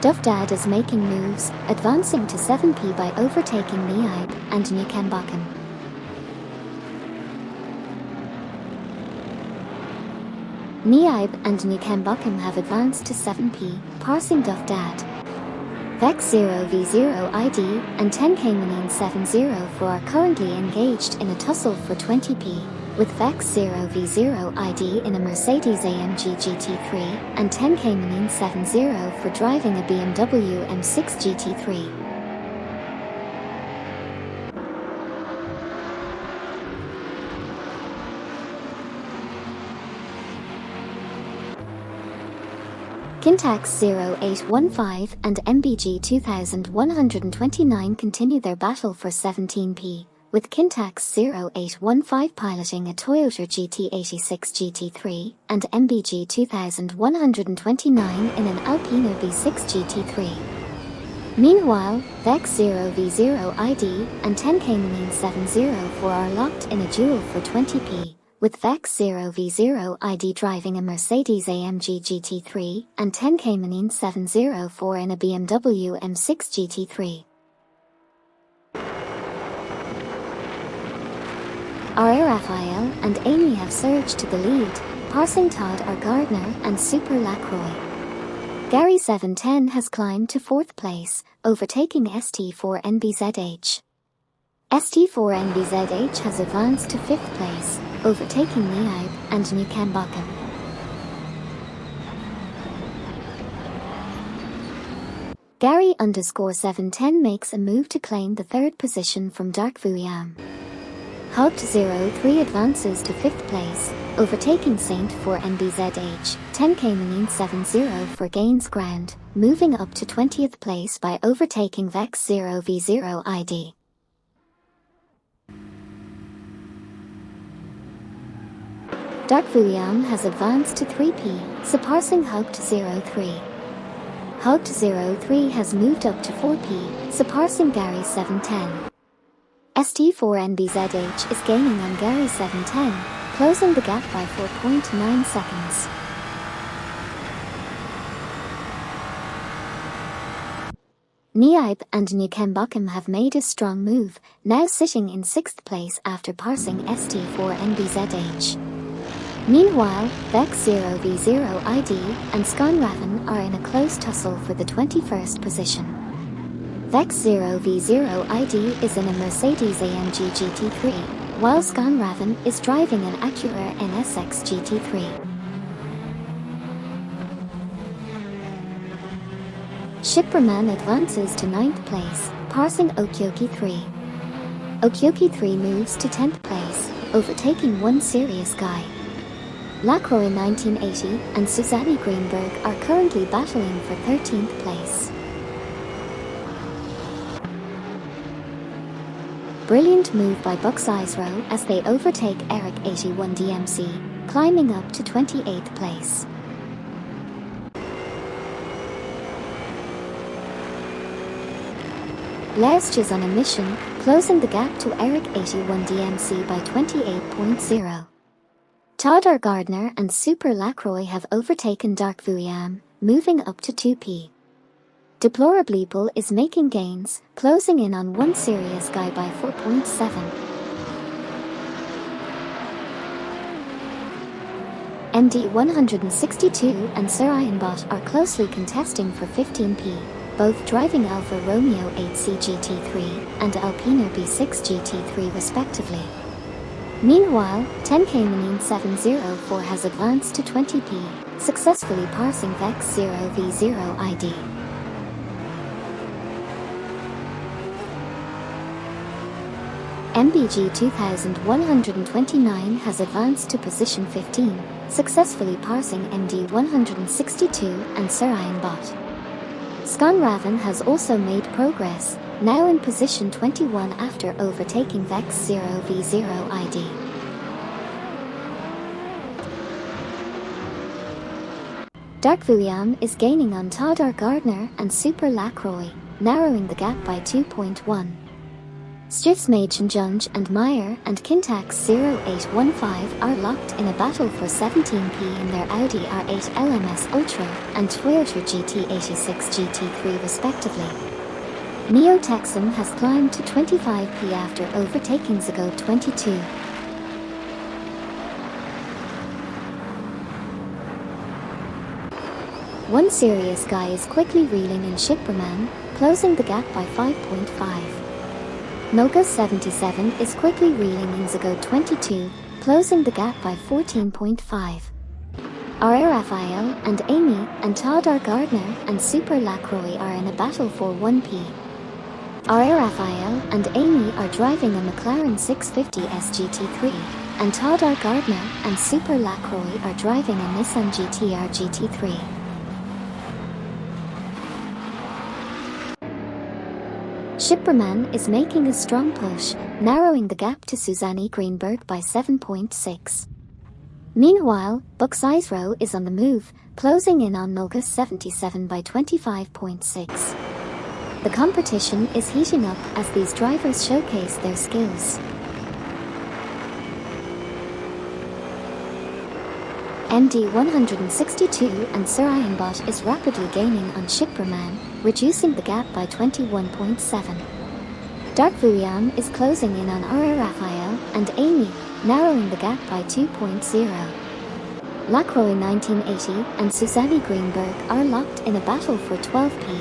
Speaker 1: Duvdad is making moves, advancing to 7P by overtaking Niaib and Newcambocken. Niaib and Newcambocken have advanced to 7P, parsing Duvdad. Vex 0v0 ID and 10K 704 are currently engaged in a tussle for 20P, with Vex 0v0 ID in a Mercedes-AMG GT3 and 10K 70 for driving a BMW M6 GT3. Kintax 0815 and MBG 2129 continue their battle for 17P, with Kintax 0815 piloting a Toyota GT86 GT3 and MBG 2129 in an Alpina B6 GT3. Meanwhile, Vex 0v0 ID and 10K 704 are locked in a duel for 20P, with Vex 0v0 ID driving a Mercedes-AMG GT3 and 10K 704 in a BMW M6 GT3. R. Raphael and Amy have surged to the lead, parsing Todd R. Gardner and Super Lacroix. Gary 710 has climbed to 4th place, overtaking ST4NBZH. ST4NBZH has advanced to 5th place, overtaking Niaib and Newcambocken. Gary_710 makes a move to claim the 3rd position from Dark Vuyam. Hugt03 advances to 5th place, overtaking Saint 4NBZH, 10K 70 for gains ground, moving up to 20th place by overtaking Vex 0v0 ID. Dark Vuyam has advanced to 3P, surpassing Hugt03. Hugt03 has moved up to 4P, surpassing Gary 710. ST4NBZH is gaining on Gary 710, closing the gap by 4.9 seconds. Niaib and Newcambocken have made a strong move, now sitting in 6th place after parsing ST4NBZH. Meanwhile, Vex 0v0 ID and Sconraven are in a close tussle for the 21st position. Vex 0v0 ID is in a Mercedes-AMG GT3, while Sconraven is driving an Acura NSX GT3. Shipperman advances to 9th place, parsing Okyoki 3. Okyoki 3 moves to 10th place, overtaking One Serious Guy. Lacroix 1980 and Susanne Greenberg are currently battling for 13th place. Brilliant move by Bucks Isro as they overtake Eric 81 DMC, climbing up to 28th place. Lersch is on a mission, closing the gap to Eric 81 DMC by 28.0. Todd R. Gardner and Super Lacroix have overtaken Dark Vuyam, moving up to 2P. Deplorableeple is making gains, closing in on One Serious Guy by 4.7. MD 162 and Sir Ironbot are closely contesting for 15P, both driving Alfa Romeo 8C GT3 and Alpina B6 GT3 respectively. Meanwhile, 10K 704 has advanced to 20P, successfully parsing Vex 0v0 ID. MBG 2129 has advanced to position 15, successfully parsing MD 162 and Sir Ironbot. Sconraven has also made progress, now in position 21 after overtaking Vex 0v0 ID. Dark Vuyam is gaining on Todor Gardner and Super Lacroix, narrowing the gap by 2.1. Stiftsmagen and Meyer and Kintax 0815 are locked in a battle for 17p in their Audi R8 LMS Ultra and Toyota GT86 GT3 respectively. Neo Texan has climbed to 25p after overtaking Zago 22. One serious guy is quickly reeling in Shipperman, closing the gap by 5.5. Noga 77 is quickly reeling in Zago 22, closing the gap by 14.5. R. Raphael and Amy and Todor Gardner and Super Lacroix are in a battle for 1p. R. Raphael and Amy are driving a McLaren 650 SGT3, and Todor Gardner and Super Lacroix are driving a Nissan GT-R GT3. Shipperman is making a strong push, narrowing the gap to Susanne Greenberg by 7.6. Meanwhile, Bucks Isro is on the move, closing in on Noga 77 by 25.6. The competition is heating up as these drivers showcase their skills. MD 162 and Surianbot is rapidly gaining on Shipperman, reducing the gap by 21.7. Dark Vuyam is closing in on R. Raphael and Amy, narrowing the gap by 2.0. Lacroix 1980 and Susanne Greenberg are locked in a battle for 12p.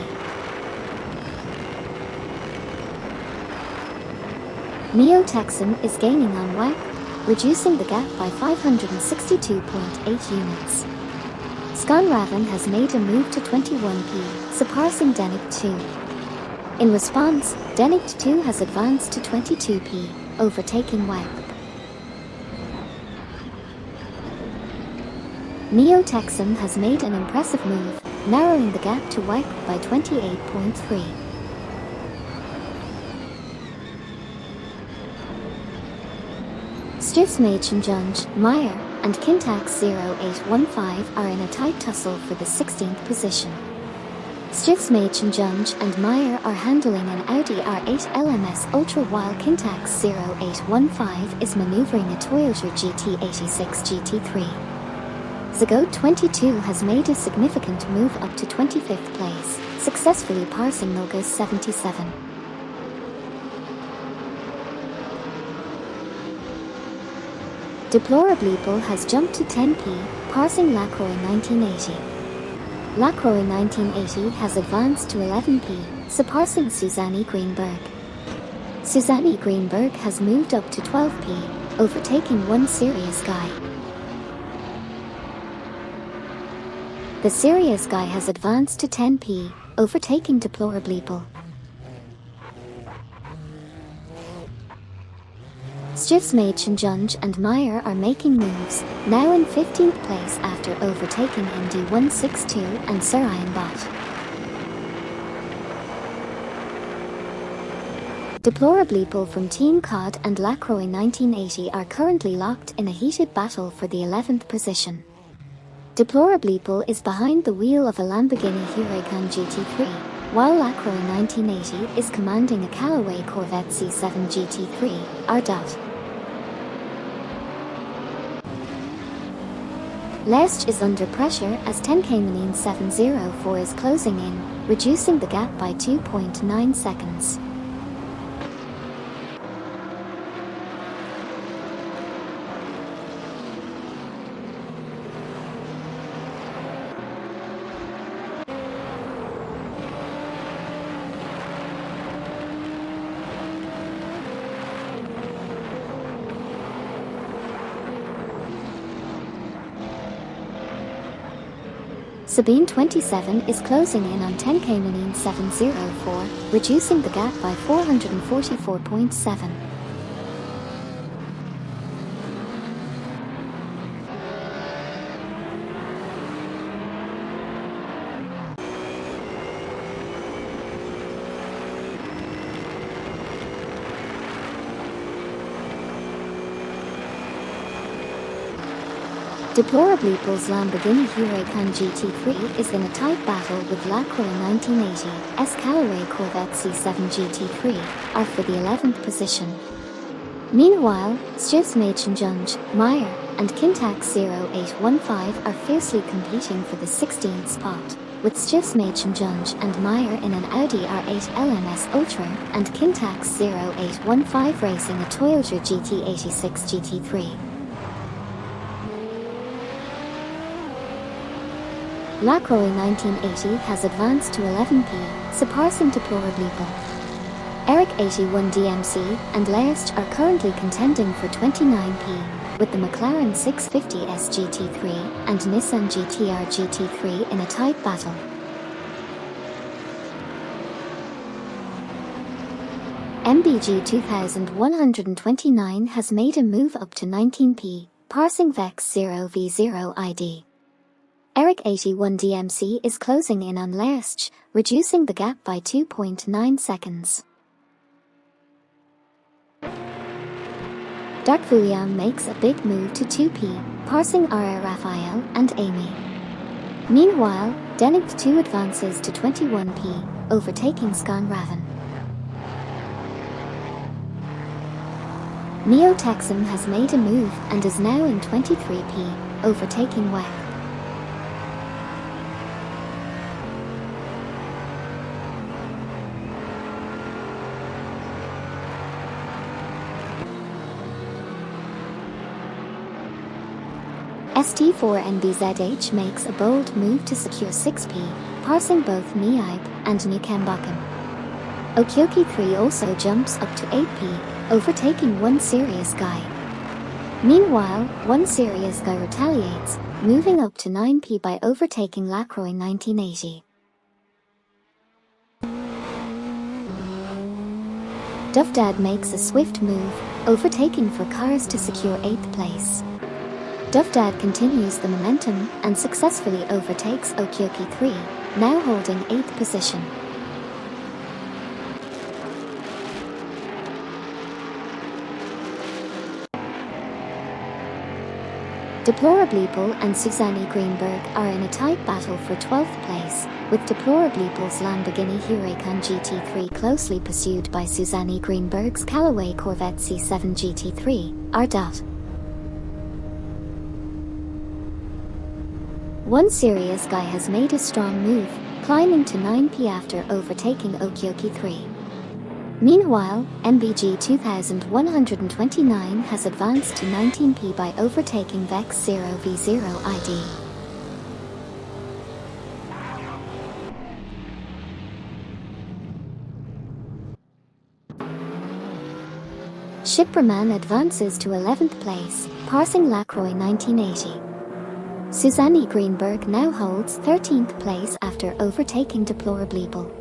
Speaker 1: Neo Texan is gaining on WAC, reducing the gap by 562.8 units. Skonraven has made a move to 21p, surpassing Denict 2. In response, Denict 2 has advanced to 22p, overtaking WAC. Neo Texan has made an impressive move, narrowing the gap to WAC by 28.3. Stiftsmagen, Meyer, and Kintax 0815 are in a tight tussle for the 16th position. Stiftsmagen and Meyer are handling an Audi R8 LMS Ultra while Kintax 0815 is maneuvering a Toyota GT86 GT3. Zago 22 has made a significant move up to 25th place, successfully passing Noga 77. Deplorableeple has jumped to 10p, passing Lacroix 1980. Lacroix 1980 has advanced to 11p, surpassing Susanne Greenberg. Susanne Greenberg has moved up to 12p, overtaking one serious guy. The serious guy has advanced to 10p, overtaking Deplorableeple. Stiftsmagen and Meyer are making moves, now in 15th place after overtaking MD 162 and Surianbot. Deplorableeple from Team COD and Lacroix 1980 are currently locked in a heated battle for the 11th position. Deplorableeple is behind the wheel of a Lamborghini Huracan GT3, while Lacroix 1980 is commanding a Callaway Corvette C7 GT3, R. Lest is under pressure as 10K 704 is closing in, reducing the gap by 2.9 seconds. Sabine 27 is closing in on 10K 704, reducing the gap by 444.7. Deplorably's Lamborghini Huracan GT3 is in a tight battle with Lacroix 1980's Callaway Corvette C7 GT3, are for the 11th position. Meanwhile, Stiefsmaechenjunge, Meyer, and Kintax 0815 are fiercely competing for the 16th spot, with Stiefsmaechenjunge and Meyer in an Audi R8 LMS Ultra and Kintax 0815 racing a Toyota GT86 GT3. Lacroix 1980 has advanced to 11p, surpassing Deplorablyple. Eric 81 DMC and Laerst are currently contending for 29p, with the McLaren 650S GT3 and Nissan GTR GT3 in a tight battle. MBG 2129 has made a move up to 19p, passing Vex 0v0 ID. Eric 81 DMC is closing in on Laerst, reducing the gap by 2.9 seconds. Dark William makes a big move to 2p, passing RR Raphael and Amy. Meanwhile, Denict 2 advances to 21p, overtaking Scan Raven. Neo Texan has made a move and is now in 23p, overtaking WEC. ST4NBZH makes a bold move to secure 6p, passing both Niaib and Nukembakum. Okyoki 3 also jumps up to 8p, overtaking One Serious Guy. Meanwhile, One Serious Guy retaliates, moving up to 9p by overtaking Lacroix 1980. Duffdad makes a swift move, overtaking 4 cars to secure 8th place. Duffdad continues the momentum and successfully overtakes Okyoki 3, now holding 8th position. Deplorablyple and Susanne Greenberg are in a tight battle for 12th place, with Deplorablyple's Lamborghini Huracan GT3 closely pursued by Susanne Greenberg's Callaway Corvette C7 GT3, R. One Serious Guy has made a strong move, climbing to 9p after overtaking Okyoki 3. Meanwhile, MBG 2129 has advanced to 19p by overtaking Vex 0v0 ID. Shipperman advances to 11th place, passing Lacroix 1980. Susanne Greenberg now holds 13th place after overtaking Deplorablyple.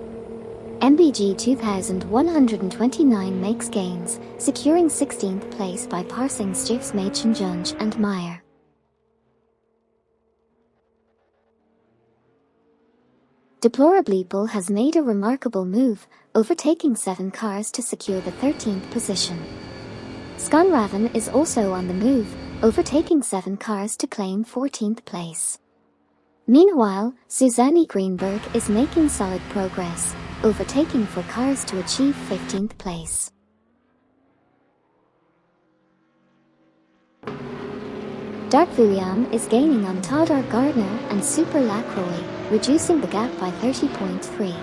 Speaker 1: MBG 2129 makes gains, securing 16th place by passing Stiefsmaechenjunge and Meyer. Deplorablyple has made a remarkable move, overtaking 7 cars to secure the 13th position. Scanraven is also on the move, overtaking 7 cars to claim 14th place. Meanwhile, Susanne Greenberg is making solid progress, overtaking 4 cars to achieve 15th place. Dark William is gaining on Todor Gardner and Super Lacroix, reducing the gap by 30.3.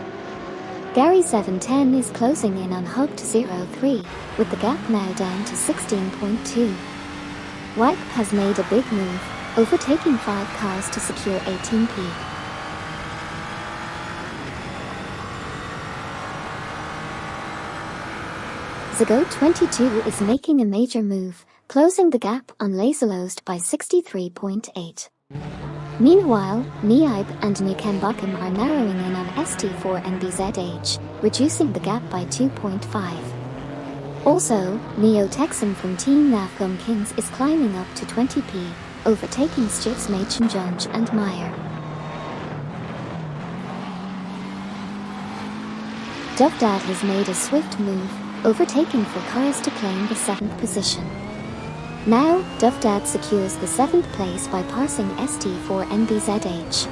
Speaker 1: Gary 710 is closing in on Hugged 03, with the gap now down to 16.2. WEC has made a big move, overtaking 5 cars to secure 18p. Zago 22 is making a major move, closing the gap on Laserlost by 63.8. Meanwhile, Niaib and Nukembakum are narrowing in on ST4NBZH, reducing the gap by 2.5. Also, Neo Texan from Team Nafgum Kings is climbing up to 20p, overtaking Stiefsmaechenjunge and Meyer. Duffdad has made a swift move, overtaking 4 cars to claim the 7th position. Now, Dovdad secures the 7th place by passing ST4NBZH.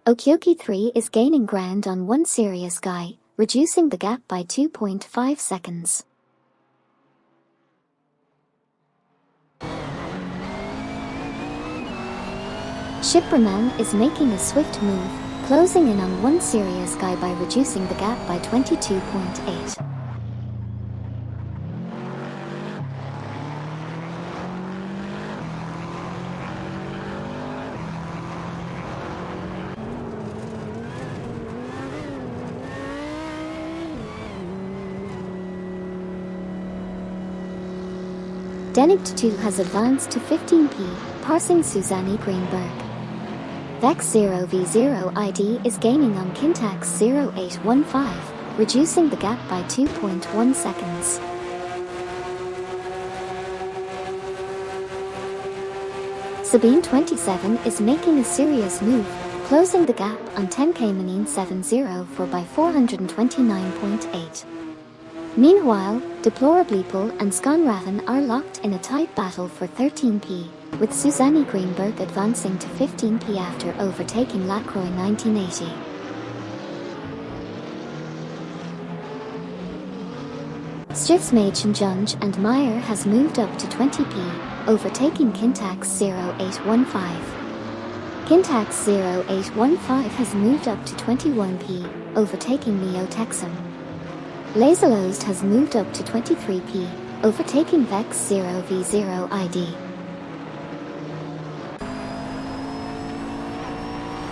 Speaker 1: Okyoki 3 is gaining ground on one serious guy, reducing the gap by 2.5 seconds. Shipraman is making a swift move, closing in on one serious guy by reducing the gap by 22.8. Denikt 2 has advanced to 15p, passing Susanne Greenberg. Vex 0v0 ID is gaining on Kintax 0815, reducing the gap by 2.1 seconds. Sabine 27 is making a serious move, closing the gap on 10K Manine 704 by 429.8. Meanwhile, Deplorableeple and Skonraven are locked in a tight battle for 13p, with Susanne Greenberg advancing to 15p after overtaking Lacroix 1980. Stiffsmagen and Meyer has moved up to 20p, overtaking Kintax 0815. Kintax 0815 has moved up to 21p, overtaking Neo Texan. Laserlost has moved up to 23p, overtaking Vex 0v0 ID.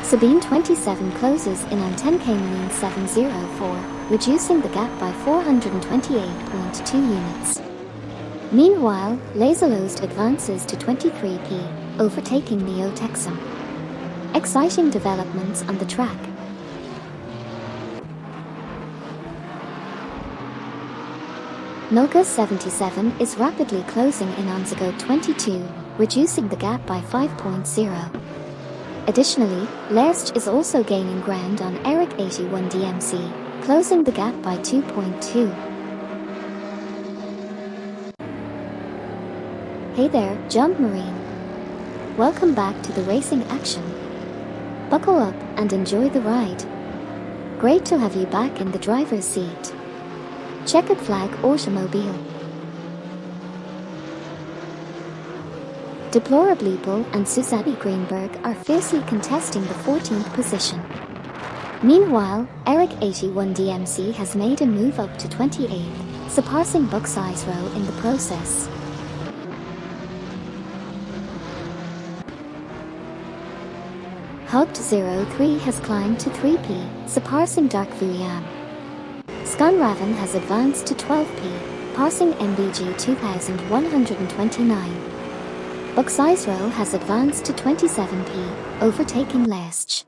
Speaker 1: Sabine 27 closes in on 10K Manine 704, reducing the gap by 428.2 units. Meanwhile, Laserlost advances to 23p, overtaking Neo Texan. Exciting developments on the track. Milka 77 is rapidly closing in on Zago 22, reducing the gap by 5.0. Additionally, Lerst is also gaining ground on Eric 81 DMC, closing the gap by 2.2. Hey there, Jump Marine. Welcome back to the racing action. Buckle up and enjoy the ride. Great to have you back in the driver's seat. Checkered Flag Automobile. Deplorableeple and Susanne Greenberg are fiercely contesting the 14th position. Meanwhile, Eric 81 DMC has made a move up to 28th, surpassing Buck Sizero in the process. Hugged 03 has climbed to 3p, surpassing Dark Vuyam. Skonraven has advanced to 12p, passing MBG 2129. Buck Sizero has advanced to 27p, overtaking Lesch.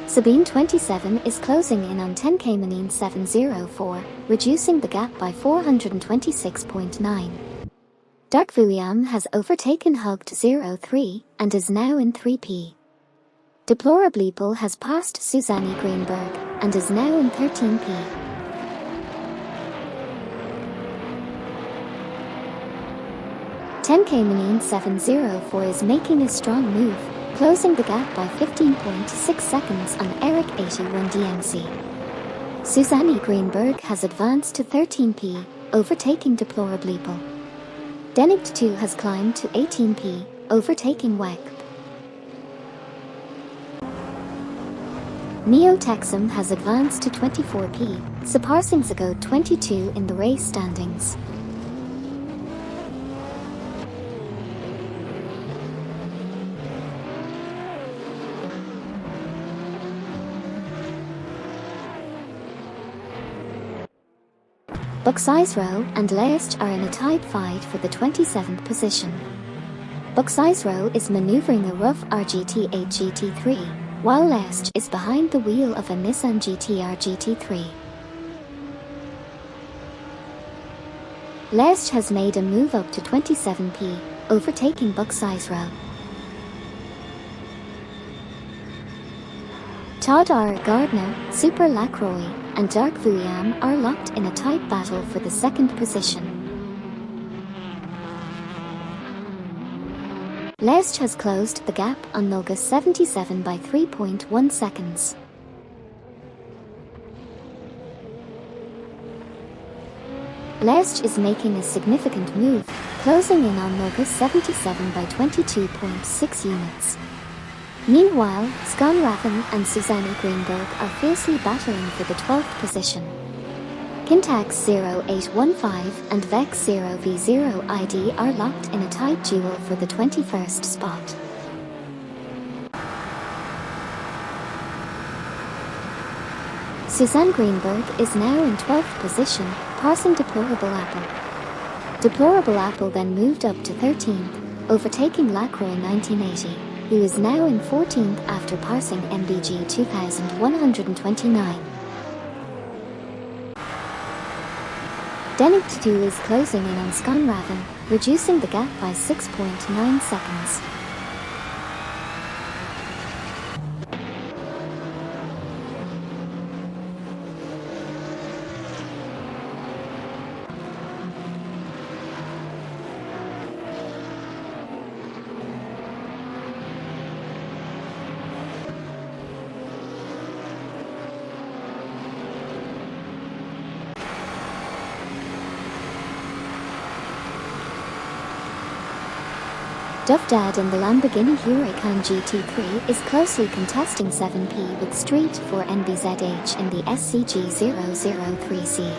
Speaker 1: Sabine 27 is closing in on 10K Manine 704, reducing the gap by 426.9. Dark Vuyam has overtaken Hugged 03 and is now in 3p. Deplorableeple has passed Susanne Greenberg and is now in 13p. Manine 704 is making a strong move, closing the gap by 15.6 seconds on Eric 81 DMC. Susanne Greenberg has advanced to 13p, overtaking Deplorableeple. Denikt 2 has climbed to 18p, overtaking Weck. Neo Texan has advanced to 24p, surpassing Zago 22 in the race standings. Buck Sizero and Lerst are in a tight fight for the 27th position. Buck Sizero is maneuvering a rough RGT8 GT3, while Lerst is behind the wheel of a Nissan GT-R GT3. Lerst has made a move up to 27p, overtaking Buck Sizero. Todd R. Gardner, Super Lacroix, and Dark Vuyam are locked in a tight battle for the second position. Lesch has closed the gap on Noga 77 by 3.1 seconds. Lesch is making a significant move, closing in on Noga 77 by 22.6 units. Meanwhile, Skonraven and Susanne Greenberg are fiercely battling for the 12th position. Kintax 0815 and Vex 0v0 ID are locked in a tight duel for the 21st spot. Susanne Greenberg is now in 12th position, passing Deplorable Apple. Deplorable Apple then moved up to 13th, overtaking Lacroix 1980, who is now in 14th after passing MBG 2129. Denict 2 is closing in on Skonraven, reducing the gap by 6.9 seconds. Dovdad in the Lamborghini Huracan GT3 is closely contesting 7P with Street for NBZH in the SCG 003C.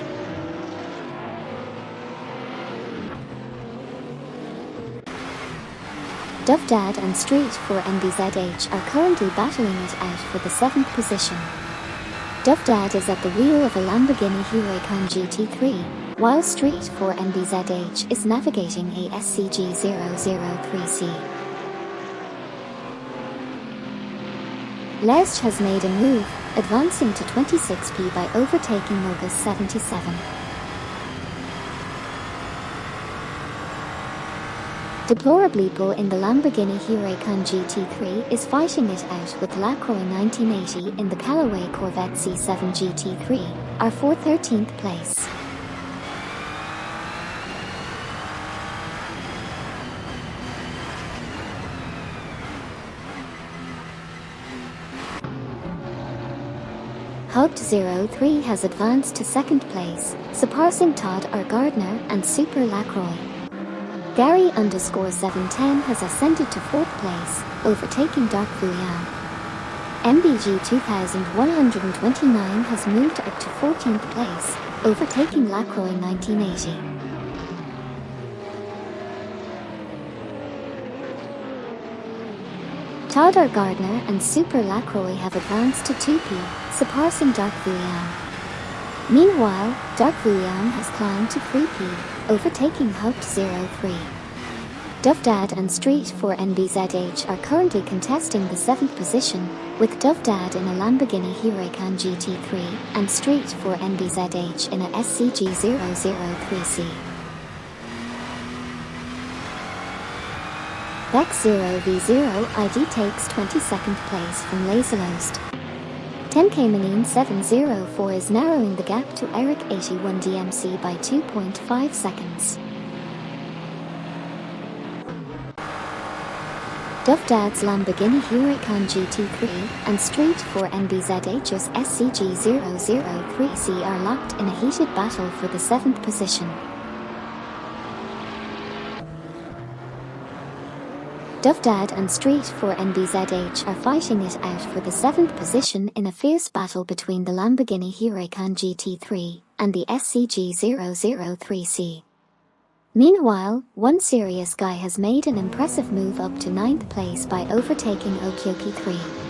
Speaker 1: Dovdad and Street for NBZH are currently battling it out for the 7th position. Dovdad is at the wheel of a Lamborghini Huracan GT3, while Street for NBZH is navigating a SCG 003C. Lesch has made a move, advancing to 26P by overtaking Noga 77. Deplorably Bull in the Lamborghini Huracan GT3 is fighting it out with Lacroix 1980 in the Callaway Corvette C7 GT3, are for 13th place. Hubbed 03 has advanced to 2nd place, surpassing Todd R. Gardner and Super Lacroix. Gary_710 has ascended to 4th place, overtaking Dark Vuyam. MBG 2129 has moved up to 14th place, overtaking Lacroix 1980. Todd R. Gardner and Super Lacroix have advanced to 2P, surpassing Dark Vuyam. Meanwhile, Dark Vuyam has climbed to 3P, overtaking Hubbed 03. Dovdad and Street for NBZH are currently contesting the 7th position, with Dovdad in a Lamborghini Huracan GT3 and Street for NBZH in a SCG 003C. Vex 0v0 ID takes 22nd place from Laserlost. 10K Manine 704 is narrowing the gap to Eric 81 DMC by 2.5 seconds. Dovdad's Lamborghini Huracan GT3 and Street for NBZH's SCG 003C are locked in a heated battle for the 7th position. Dovdad and Street for NBZH are fighting it out for the 7th position in a fierce battle between the Lamborghini Huracan GT3 and the SCG 003C. Meanwhile, One Serious Guy has made an impressive move up to 9th place by overtaking Okioki 3.